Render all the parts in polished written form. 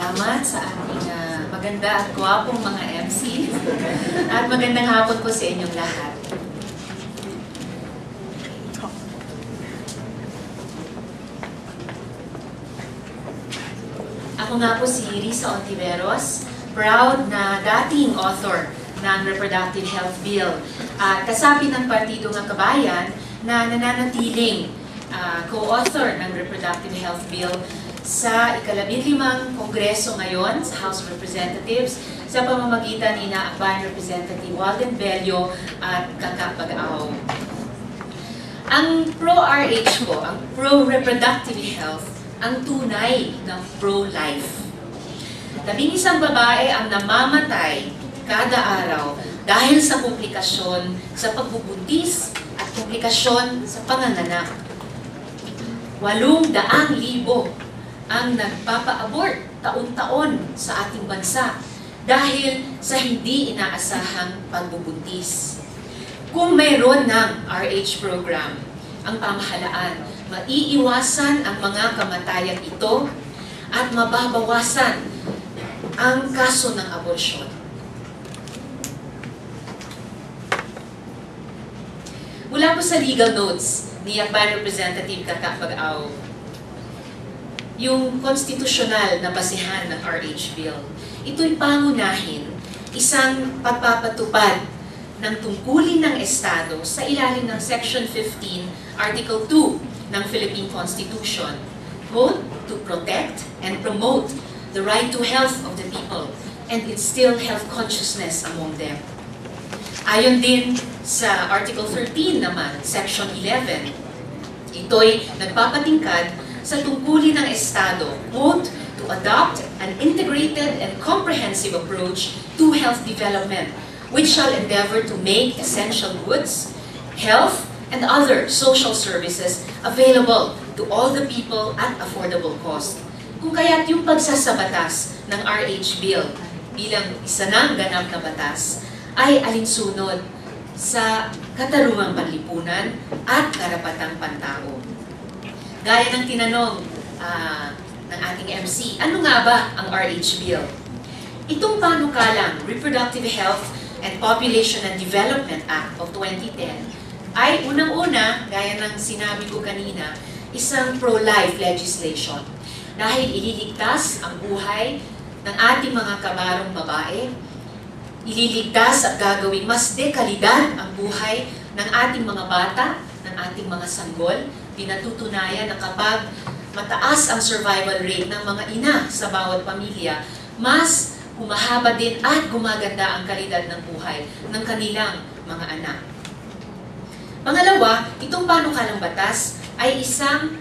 salamat sa ating maganda at gwapong mga MC. At magandang hapon po sa inyong lahat. Ako nga po si Risa Ontiveros, proud na dating author ng Reproductive Health Bill. At kasapi ng Partido ng Kabayan na nananatiling co-author ng Reproductive Health Bill sa ika-15 Kongreso ngayon sa House of Representatives sa pamamagitan ni Akbayan Representative Walden Bello at Kaka Pag-aw. Ang pro-RH ko, ang pro-reproductive health, ang tunay ng pro-life. 11 babae ang namamatay kada araw dahil sa komplikasyon sa pagbubuntis at komplikasyon sa panganganak. 800,000 ang nagpapa-abort taon-taon sa ating bansa dahil sa hindi inaasahang pagbubuntis. Kung mayroon ng RH program, ang pamahalaan, maiiwasan ang mga kamatayan ito at mababawasan ang kaso ng abortion. Mula po sa legal notes ni Akbayan Representative Kaka Pag-aw, yung konstitusyonal na basehan ng RH Bill, ito'y pangunahin isang pagpapatupad ng tungkulin ng Estado sa ilalim ng Section 15, Article 2 ng Philippine Constitution, quote, to protect and promote the right to health of the people and instill health consciousness among them. Ayon din sa Article 13 naman, Section 11, ito'y nagpapatingkad sa tungkulin ng Estado, quote, to adopt an integrated and comprehensive approach to health development, which shall endeavor to make essential goods, health, and other social services available to all the people at affordable cost. Kung kaya't yung pagsasabatas ng RH Bill bilang isa ng ganap na batas ay alinsunod sa katarungang panlipunan at karapatang pantao. Gaya ng tinanong ng ating MC, ano nga ba ang RH Bill? Itong panukalang Reproductive Health and Population and Development Act of 2010 ay unang-una, gaya ng sinabi ko kanina, isang pro-life legislation. Dahil ililigtas ang buhay ng ating mga kabarong babae, ililigtas at gagawing mas dekalidad ang buhay ng ating mga bata, ng ating mga sanggol. Pinatutunayan na kapag mataas ang survival rate ng mga ina sa bawat pamilya, mas humahaba din at gumaganda ang kalidad ng buhay ng kanilang mga anak. Pangalawa, itong panukalang batas ay isang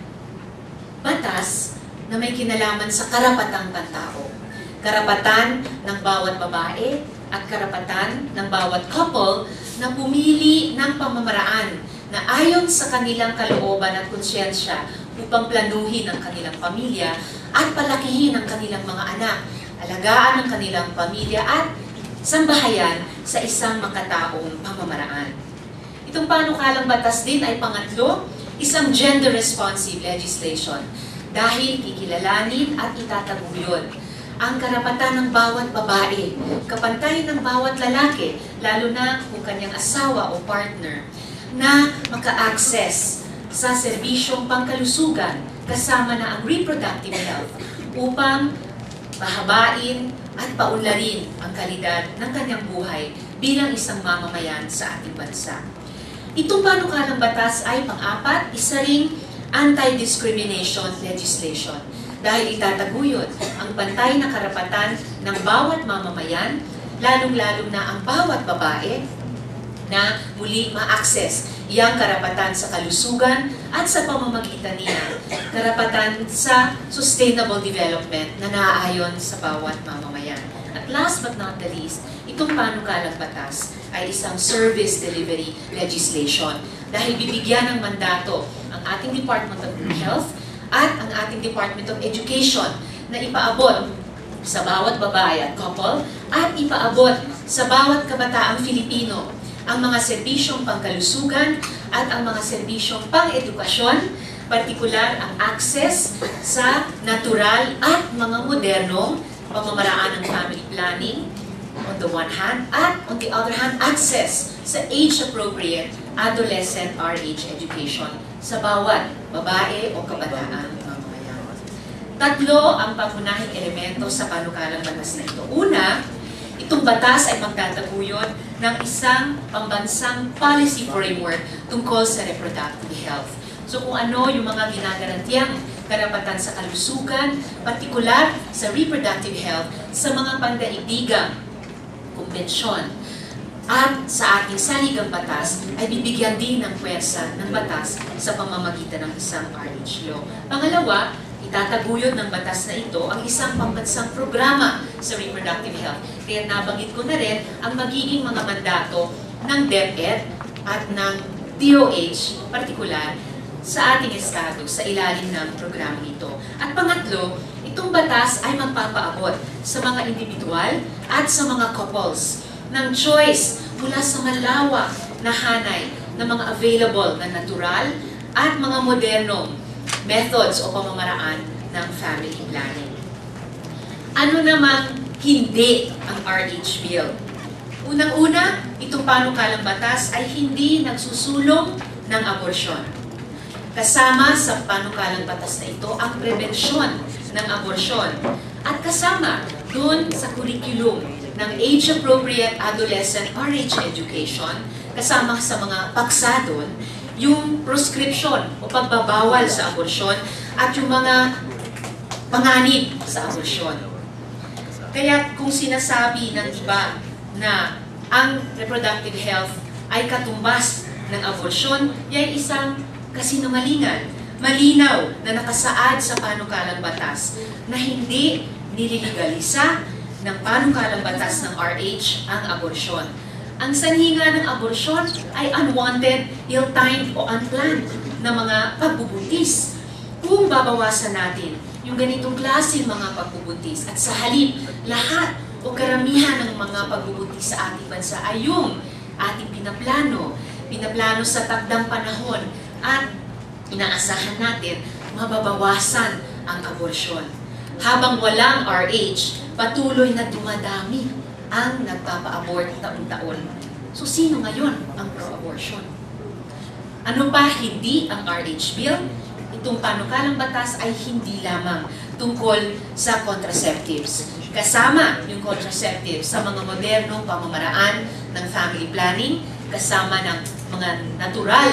batas na may kinalaman sa karapatang pantao. Karapatan ng bawat babae at karapatan ng bawat couple na pumili ng pamamaraan na ayon sa kanilang kalooban at konsyensya upang planuhin ang kanilang pamilya at palakihin ang kanilang mga anak, alagaan ang kanilang pamilya at sambahayan sa isang makataong pamamaraan. Itong panukalang batas din ay pangatlo, isang gender-responsive legislation dahil kikilalanin at itataguyod ang karapatan ng bawat babae, kapantay ng bawat lalaki, lalo na kung kanyang asawa o partner, na maka-access sa serbisyong pangkalusugan kasama na ang reproductive health upang pahabain at paunlarin ang kalidad ng kanyang buhay bilang isang mamamayan sa ating bansa. Itong panukalang batas ay pang-apat, isa ring anti-discrimination legislation dahil itataguyod ang pantay na karapatan ng bawat mamamayan, lalong-lalo na ang bawat babae na muli ma-access iyang karapatan sa kalusugan at sa pamamagitan niya, karapatan sa sustainable development na naaayon sa bawat mamamayan. At last but not the least, itong panukalang batas ay isang service delivery legislation dahil bibigyan ng mandato ang ating Department of Health at ang ating Department of Education na ipaabot sa bawat babae at couple at ipaabot sa bawat kabataang Filipino ang mga serbisyong pangkalusugan at ang mga serbisyong pang-edukasyon, partikular ang access sa natural at mga modernong pamamaraan ng family planning, on the one hand, at on the other hand, access sa age-appropriate adolescent RH education sa bawat babae o kabataang mamamayan. Tatlo ang pangunahing elemento sa panukalang batas na ito. Una, itong batas ay magtataguyod ng isang pambansang policy framework tungkol sa reproductive health. So kung ano yung mga ginagarantiyang karapatan sa kalusugan, partikular sa reproductive health, sa mga pandaigdigang kumbensyon, at sa ating saligang batas ay bibigyan din ng puwersa ng batas sa pamamagitan ng isang RH law. Pangalawa, itataguyod ng batas na ito ang isang pambansang programa sa reproductive health. Kaya nabanggit ko na rin ang magiging mga mandato ng DepEd at ng DOH, partikular sa ating estado sa ilalim ng programa ito. At pangatlo, itong batas ay magpapaabot sa mga individual at sa mga couples ng choice mula sa malawak na hanay ng mga available na natural at mga modernong methods o pamamaraan ng family planning. Ano namang hindi ang RH Bill? Unang-una, itong panukalang batas ay hindi nagsusulong ng aborsyon. Kasama sa panukalang batas na ito ang prebensyon ng aborsyon at kasama dun sa curriculum ng age-appropriate adolescent RH education, kasama sa mga paksa doon, yung proscription o pagbabawal sa aborsyon at yung mga panganib sa aborsyon. Kaya kung sinasabi ng iba na ang reproductive health ay katumbas ng aborsyon, yan isang kasinungalingan. Malinaw na nakasaad sa panukalang batas na hindi nililigalisa ng panukalang batas ng RH ang aborsyon. Ang sanhinga ng aborsyon ay unwanted, ill-timed o unplanned na mga pagbubuntis. Kung babawasan natin yung ganitong klase mga pagbubuntis at sa halip lahat o karamihan ng mga pagbubuntis sa ating bansa ay yung ating pinaplano sa takdang panahon at inaasahan natin mababawasan ang aborsyon. Habang walang RH, patuloy na dumadami ang nagpapa-abort taon-taon. So sino ngayon ang pro-abortion? Ano pa hindi ang RH Bill? Itong panukalang batas ay hindi lamang tungkol sa contraceptives. Kasama yung contraceptives sa mga modernong pamamaraan ng family planning, kasama ng mga natural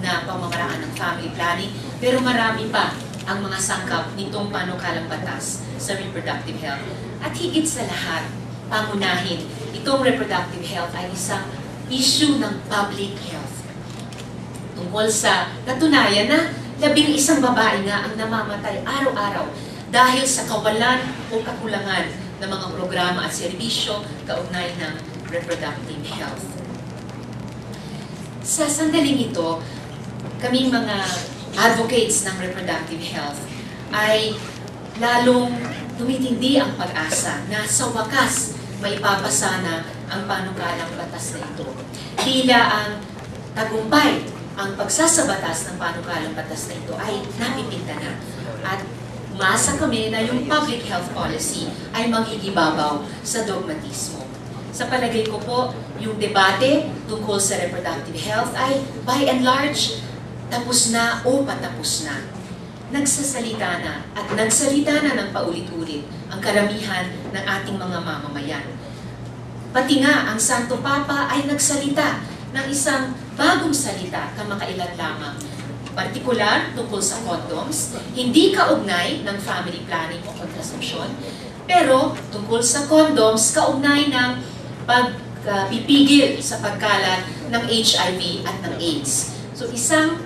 na pamamaraan ng family planning, pero marami pa ang mga sangkap nitong panukalang batas sa reproductive health. At higit sa lahat, pangunahin, itong reproductive health ay isang issue ng public health. Tungkol sa natunayan na 11 babae nga ang namamatay araw-araw dahil sa kawalan o kakulangan ng mga programa at serbisyo kaugnay ng reproductive health. Sa sandaling ito, kami mga advocates ng reproductive health ay lalong tumitindi ang pag-asa na sa wakas may papasana ang panukalang batas na ito. Tila ang tagumpay, ang pagsasabatas ng panukalang batas na ito ay napipinta na. At umasa kami na yung public health policy ay magigibabaw sa dogmatismo. Sa palagay ko po, yung debate tungkol sa reproductive health ay by and large tapos na o patapos na. Nagsasalita na at nagsalita na ng paulit-ulit ang karamihan ng ating mga mamamayan. Pati nga ang Santo Papa ay nagsalita ng isang bagong salita kamakailan lamang. Partikular tungkol sa condoms, hindi kaugnay ng family planning o kontrasepsyon, pero tungkol sa condoms, kaugnay ng pagpipigil sa pagkalat ng HIV at ng AIDS. So isang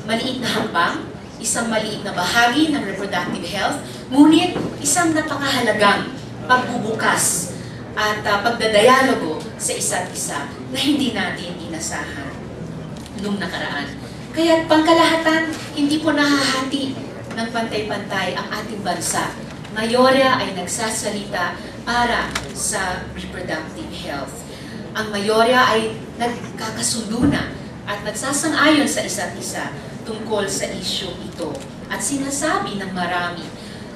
maliit na hambang, isang maliit na bahagi ng reproductive health, ngunit isang napakahalagang pagbubukas at pagdadialogo sa isa't isa na hindi natin inasahan nung nakaraan. Kaya pangkalahatan, hindi po nahahati ng pantay-pantay ang ating bansa. Mayorya ay nagsasalita para sa reproductive health. Ang mayorya ay nagkakasundo na at nagsasang-ayon sa isa't isa tungkol sa issue ito. At sinasabi ng marami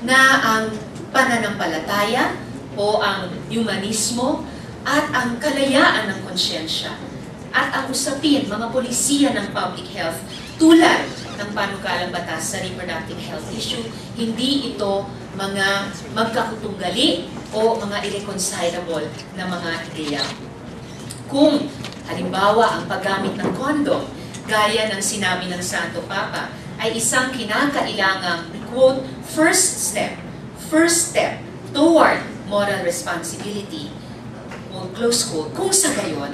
na ang pananampalataya o ang humanismo at ang kalayaan ng konsyensya. At ang usapin, mga polisiya ng public health, tulad ng panukalang batas sa reproductive health issue, hindi ito mga magkakutunggali o mga irreconcilable na mga ideya. Kung halimbawa ang paggamit ng kondom, gaya ng sinabi ng Santo Papa, ay isang kinakailangang, quote, first step toward moral responsibility, close quote. Kung sa gayon,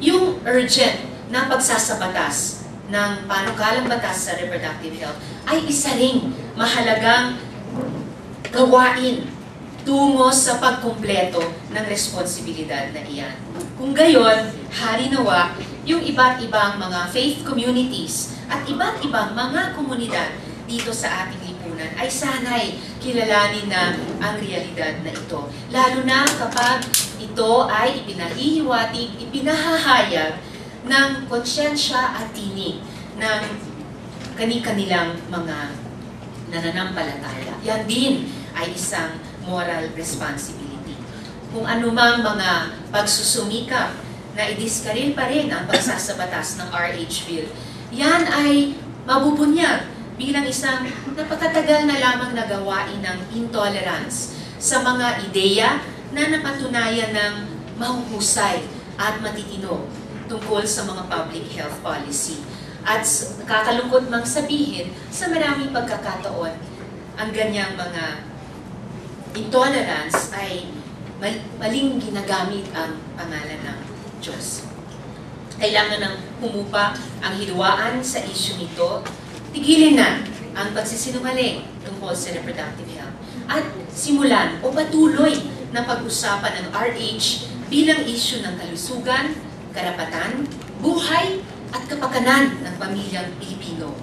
yung urgent na pagsasabatas ng panukalang batas sa reproductive health ay isa ring mahalagang gawain tungo sa pagkumpleto ng responsibilidad na iyan. Kung gayon, harinawa yung iba't ibang mga faith communities at iba't ibang mga komunidad dito sa ating lipunan ay sanay kilalanin na ang realidad na ito. Lalo na kapag ito ay ipinahihiwatig, ipinahahayag ng konsyensya at tinig ng kani-kanilang mga nananampalataya. Yan din ay isang moral responsibility. Kung anumang mga pagsusumikap na idiskaril pa rin ang pagsasabatas ng RH Bill, yan ay mabubunyag bilang isang napakatagal na lamang na gawain ng intolerance sa mga ideya na napatunayan ng mahuhusay at matitino tungkol sa mga public health policy. At nakakalungkot mang sabihin, sa maraming pagkakataon, ang ganyang mga intolerance ay maling ginagamit ang pangalan ng Diyos. Kailangan ng humupa ang hiluaan sa issue nito, tigilin na ang pagsisinungaling tungkol sa reproductive health, at simulan o patuloy na pag-usapan ng RH bilang issue ng kalusugan, karapatan, buhay, at kapakanan ng pamilyang Pilipino.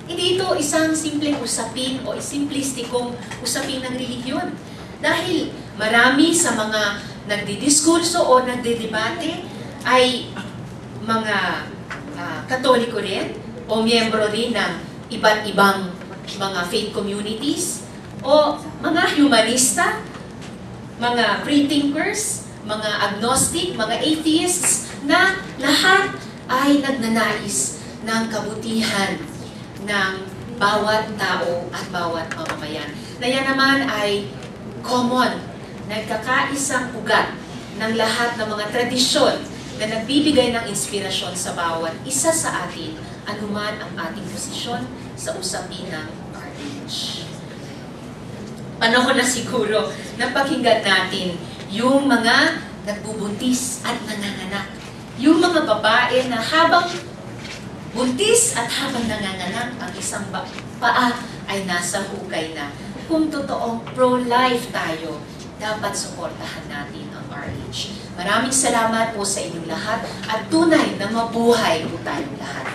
Hindi ito isang simpleng usapin o simplistikong usapin ng relihiyon. Dahil marami sa mga nagdidiskurso o nagdedebate ay mga Katoliko rin o miyembro rin ng iba't ibang mga faith communities o mga humanista, mga free-thinkers, mga agnostic, mga atheists, na lahat ay nagnanais ng kabutihan ng bawat tao at bawat mamamayan. Na yan naman ay common, nagkakaisang ugat ng lahat ng mga tradisyon na nagbibigay ng inspirasyon sa bawat isa sa atin, anuman ang ating posisyon sa usapin ng RH. Panahon na siguro na pakinggan natin yung mga nagbubuntis at nanganganak. Yung mga babae na habang buntis at habang nanganganak, ang isang paa ay nasa hukay na. Kung totoong pro-life tayo, dapat suportahan natin ang RH. Maraming salamat po sa inyong lahat at tunay na mabuhay po tayong lahat.